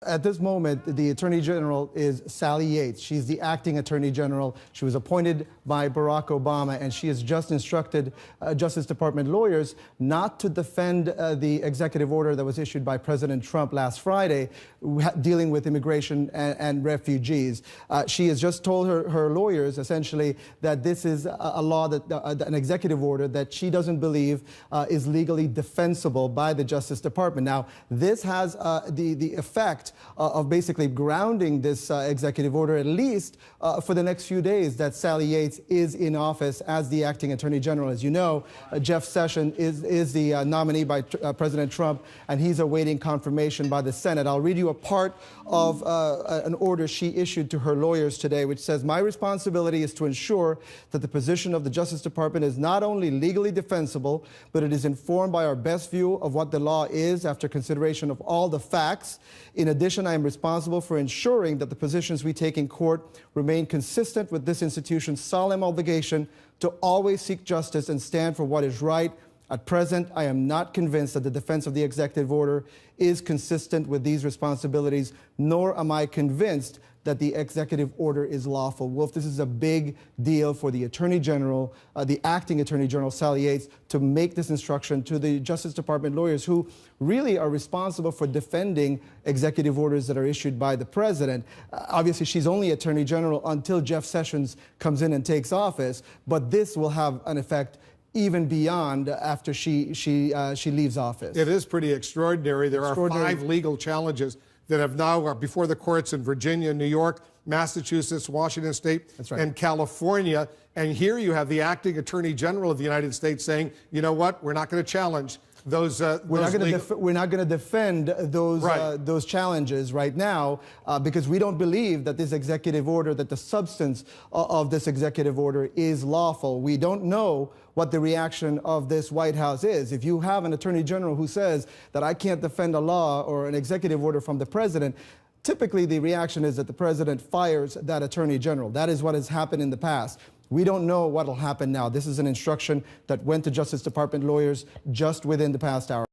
At this moment, the Attorney General is Sally Yates. She's the acting Attorney General. She was appointed by Barack Obama, and she has just instructed Justice Department lawyers not to defend the executive order that was issued by President Trump last Friday dealing with immigration and refugees. She has just told her lawyers, essentially, that this is a law, an executive order that she doesn't believe is legally defensible by the Justice Department. Now, this has the effect of basically grounding this executive order, at least for the next few days that Sally Yates is in office as the acting Attorney General. As you know, Jeff Sessions is the nominee by President Trump, and he's awaiting confirmation by the Senate. I'll read you a part of an order she issued to her lawyers today, which says, "My responsibility is to ensure that the position of the Justice Department is not only legally defensible, but it is informed by our best view of what the law is after consideration of all the facts. In addition, I am responsible for ensuring that the positions we take in court remain consistent with this institution's solemn obligation to always seek justice and stand for what is right. At present, I am not convinced that the defense of the executive order is consistent with these responsibilities, nor am I convinced that the executive order is lawful." Wolf, this is a big deal for the Attorney General, the acting Attorney General, Sally Yates, to make this instruction to the Justice Department lawyers who really are responsible for defending executive orders that are issued by the president. Obviously, she's only Attorney General until Jeff Sessions comes in and takes office, but this will have an effect even beyond after she leaves office. It is pretty extraordinary. There are 5 legal challenges that have now are before the courts in Virginia, New York, Massachusetts, Washington State, and California. And here you have the acting Attorney General of the United States saying, you know what, we're not going to challenge those. We're not going to defend those challenges right now because we don't believe that this executive order, that the substance of this executive order is lawful. We don't know what the reaction of this White House is. If you have an Attorney General who says that I can't defend a law or an executive order from the president, typically the reaction is that the president fires that Attorney General. That is what has happened in the past. We don't know what will happen now. This is an instruction that went to Justice Department lawyers just within the past hour.